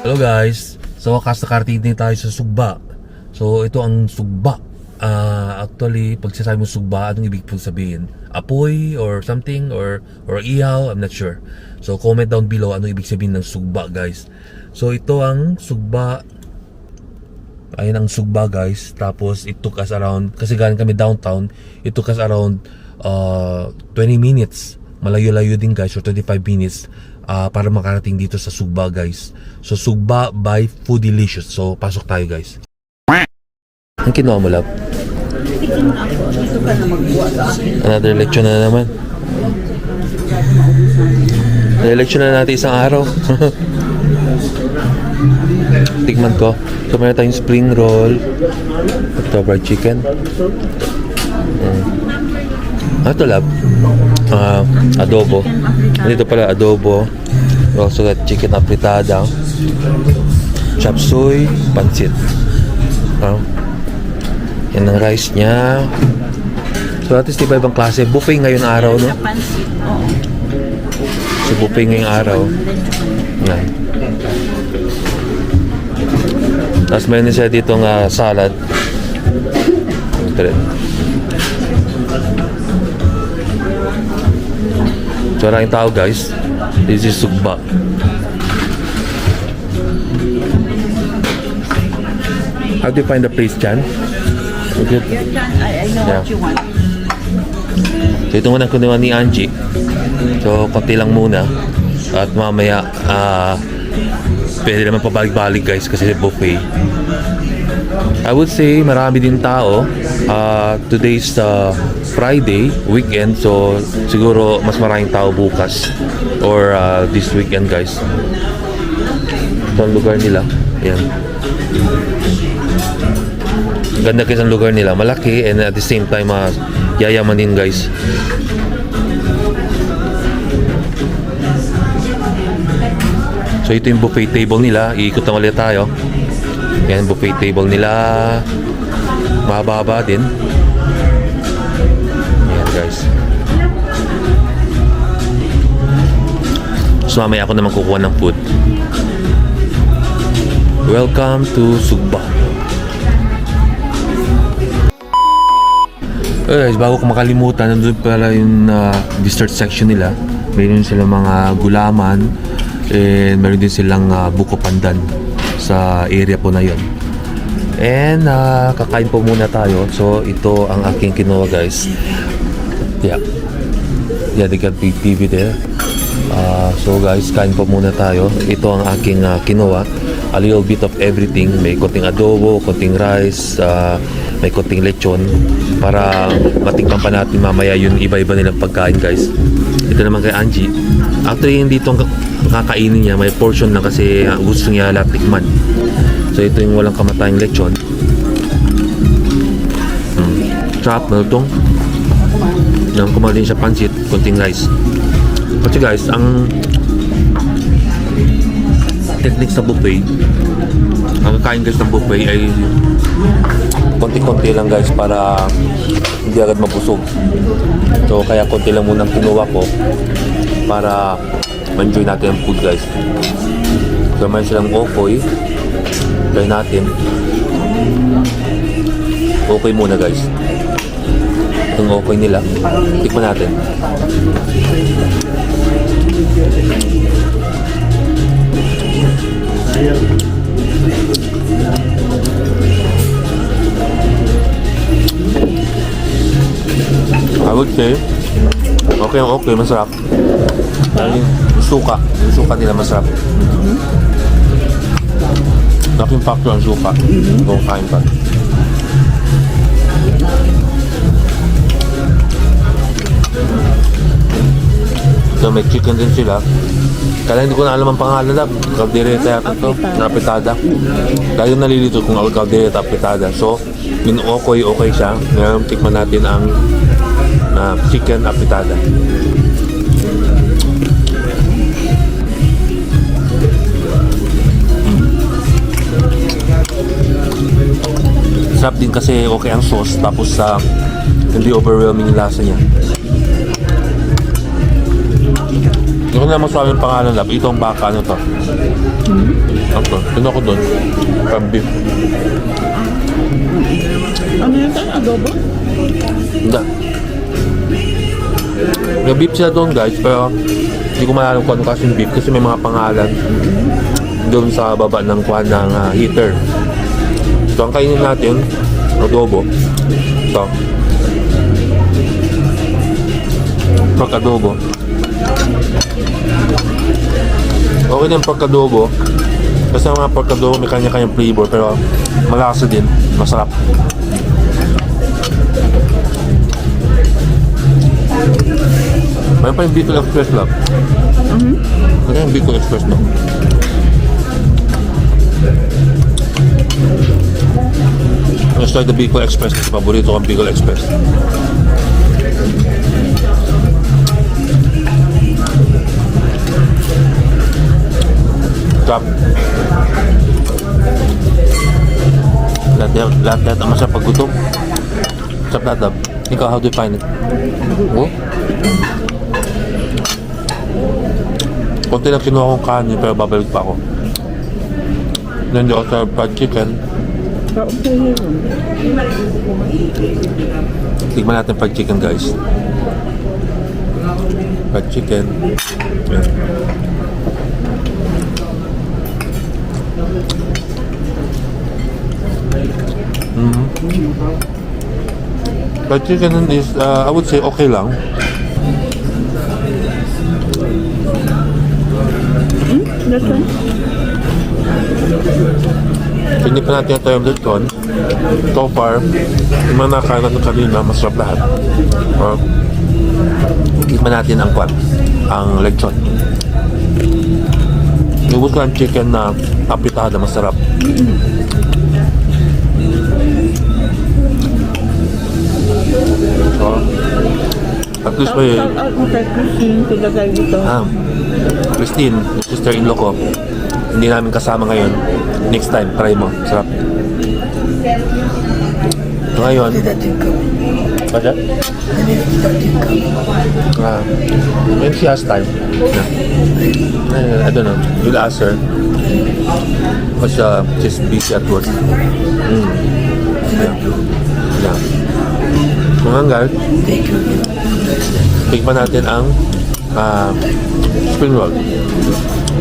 Hello guys, sa wakas nakarating din tayo sa Sugba. So ito ang Sugba. Actually, pag sinasabi mo Sugba, anong ibig po sabihin? Apoy or something or ihaw? I'm not sure. So comment down below anong ibig sabihin ng Sugba guys. So ito ang Sugba. Ayun ang Sugba guys. Tapos it took us around, kasi galing kami downtown, it took us around 20 minutes. Malayo-layo din guys, or 25 minutes para makarating dito sa Sugba guys. So Sugba by Foodylicious. So pasok tayo guys. Ang kinuha mo love? Tikin na ako. Dito ka na magbuwa sa akin. Another lecture na naman. Lecture na natin isang araw. Tikman ko. So meron tayong spring roll. Ito fried chicken. Ito love, adobo. Dito pala adobo. We also got chicken apritada, chop suey, pansit. Yan ang rice niya. So at least diba ibang klase. Buffet ngayon araw, no? Pansit, oo. So buffet ngayong araw. Yan. Tapos mayroon siya dito nga salad. Ito rin. So maraming tao guys. This is Sugba. How do you find the place, Chan? Good. I know what you want. So ito muna kunuha ni Angie. So konti lang muna. At mamaya pwede naman pabalik-balik guys kasi buffet. I would say marami din tao. Today's Friday, weekend. So siguro mas maraming tao bukas or this weekend guys. Ito ang lugar nila. Ayan. Ganda kasi ang lugar nila. Malaki and at the same time yayaman din guys. So ito yung buffet table nila. Iikot na ulit tayo. Yan buffet table nila. Mahaba din. Yan guys. So mamaya ako naman kukuha ng food. Welcome to Sugba. Guys, bago ko makalimutan, nandun pala yung dessert section nila. Meron silang mga gulaman and meron din silang buko pandan sa area po na yon. And kakain po muna tayo. So ito ang aking kinuha guys. Yeah, they got big TV there. So guys, kain po muna tayo. Ito ang aking kinuha. A little bit of everything. May konting adobo, konting rice, may konting lechon para matikman pa natin mamaya yung iba-iba nilang pagkain guys. Ito naman kay Angie. Actually hindi itong kakainin niya, may portion lang kasi gusto niya lahat tikman. So ito yung walang kamatayang lechon. Sarap na itong kumain din siya pansit, konting rice. Kasi guys, ang technique sa buffet, ang kakain guys ng buffet ay konti-konti lang guys para hindi agad mabusog. So kaya konti lang muna ang kinuha ko para ma-enjoy natin ang food guys. So may silang okoy. Try natin. Okay muna guys. Itong okoy nila. Tikman natin. I would say okay, masarap. Yung suka nila masarap. Laking factor ang suka kung kain pa. So may chicken din sila. Kaya hindi ko na alam ang pangalan na caldereta yata ito, apritada. Kaya nalilito kung caldereta apritada. So okay siya. Ngayon tikman natin ang chicken apritada. Sarap din kasi okay ang sauce tapos hindi overwhelming yung lasa niya. Hindi ko na masabi yung pangalan lab. Ito ang baka, ano to? Ako, yun ako doon. Crab beef. Ano yun tayo? Adobo? Hindi. May beef sila doon guys, pero hindi ko maalam kung ano kasing beef kasi may mga pangalan doon sa baba ng kuhan ng heater. So ang kainin natin, adobo. So, pagkadobo. Okay din pagkadobo. Kasi ang mga pagkadobo may kanya-kanyang flavor pero malasa din, masarap. Mayroon pa yung Bicol Express lang. Ano yung Bicol Express lang? Let's try the Bicol Express kasi paborito kong Bicol Express. Stop. Lahat ang masarap pag gutom. Stop lahat. Ikaw, how do you find it? Oh? Kunti lang kinuha kong kanin pero babalik pa ako. Then the other fried chicken. Tignan natin fried chicken guys. Fried chicken. Yan. Fried chicken is, I would say okay lang. That's right. Hindi pa natin ito yung lechon. So far, yung mga nakain natin kanina, masarap lahat. Tikman natin ang kwan, ang lechon. Ubus ko ang chicken na apitada, masarap. So, at least may... Shout out mo kay Christine, pilagay dito. Christine, yung sister-in-law ko, hindi namin kasama ngayon. Next time, try mo. Sarap. So, ngayon, what's that? When she has time. I don't know. You'll ask her. Because she's busy at work. Yeah. Ngayon guys, tignan natin ang spring roll.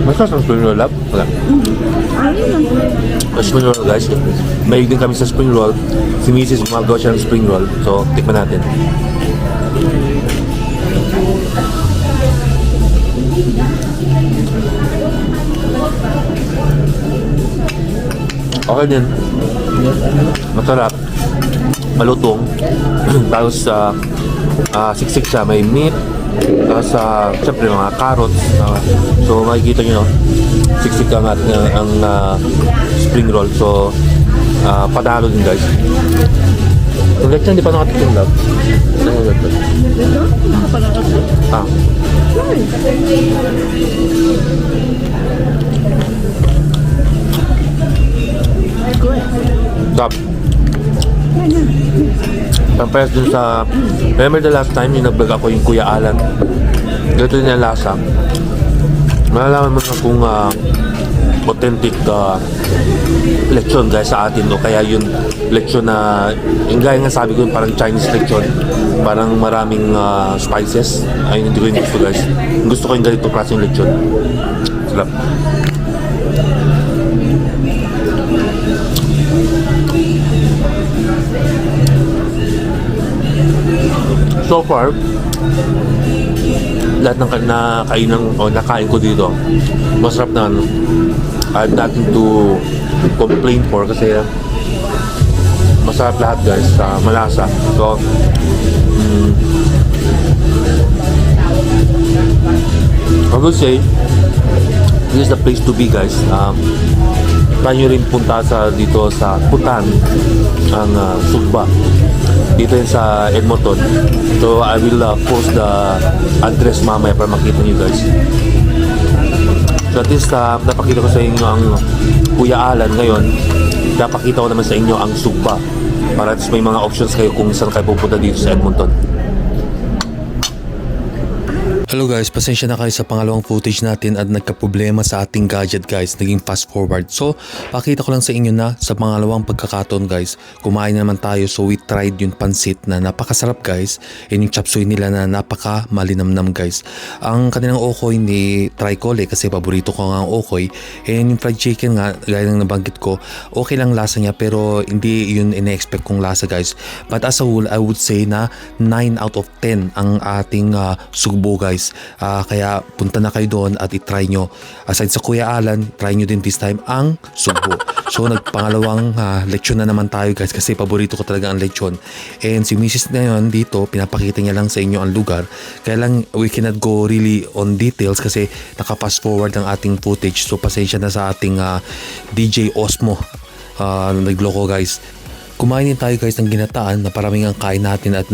Masarap ang spring roll, love? Wala. Spring roll guys, may din kami sa spring roll. Si Mrs. gumagawa siya ng spring roll. So, tikman natin. Okay din. Masarap. Malutong. Tapos siksik siya. May meat. Tapos siyempre mga carrots. So makikita nyo, no? Siksik ang ating ang spring roll. So padalo din guys. Yung lechon, di pa nakatikim lang. Ano yung lechon? Stop. Compared dun sa... Remember the last time yung nag-vlog ako yung Kuya Alan? Ganito din ang lasa. Malalaman mo na kung authentic lechon guys sa atin, no? Kaya yung lechon na yung gaya nga sabi ko, parang Chinese lechon, parang maraming spices. Ay, hindi ko yung gusto guys. Gusto ko yung ganito klaseng lechon. Sarap. So far, lahat ng nakain ko dito, masarap na. I have nothing to complain for kasi masarap lahat guys, malasa. So, I would say this is the place to be guys. Try nyo rin punta dito sa Putan ang Sugba dito yun sa Edmonton. So I will post the address mamaya para makita nyo guys. So at least napakita ko sa inyo ang Kuya Alan ngayon. Napakita ko naman sa inyo ang Sugba para at least may mga options kayo kung saan kayo pupunta dito sa Edmonton. Hello guys, pasensya na kayo sa pangalawang footage natin at nagka-problema sa ating gadget guys, naging fast forward. So, pakita ko lang sa inyo na sa pangalawang pagkakataon guys, kumain na naman tayo. So, we tried yung pansit na napakasarap guys, and yung chop suey nila na napaka malinamnam guys. Ang kanilang okoy ni Tricole kasi paborito ko nga ang okoy, and yung fried chicken nga, gaya ng nabanggit ko, okay lang lasa niya pero hindi yun ina-expect kong lasa guys. But as a whole, I would say na 9 out of 10 ang ating sugbo guys. Kaya punta na kayo doon at itry nyo. Aside sa Kuya Alan, try nyo din this time ang sugbo. So nagpangalawang lechon na naman tayo guys kasi paborito ko talaga ang lechon. And si Mrs. na yun dito, pinapakita niya lang sa inyo ang lugar. Kaya lang we cannot go really on details kasi naka-fast forward ang ating footage. So pasensya na sa ating DJ Osmo. Nagloko guys. Kumain din tayo guys ng ginataan na paraming ang kain natin at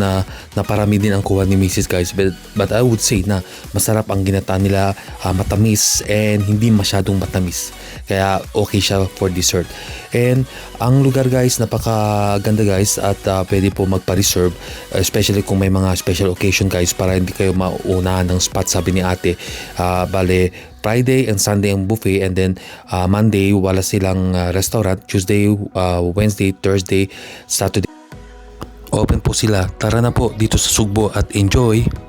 naparami din ang kuha ni Mrs. guys. But I would say na masarap ang ginataan nila, matamis and hindi masyadong matamis. Kaya okay siya for dessert. And ang lugar guys, napakaganda guys at pwede po magpa-reserve especially kung may mga special occasion guys para hindi kayo mauunahan ng spot sabi ni ate. Bale, Friday and Sunday ang buffet and then Monday wala silang restaurant, Tuesday, Wednesday, Thursday, Saturday open po sila. Tara na po dito sa Sugbo at enjoy!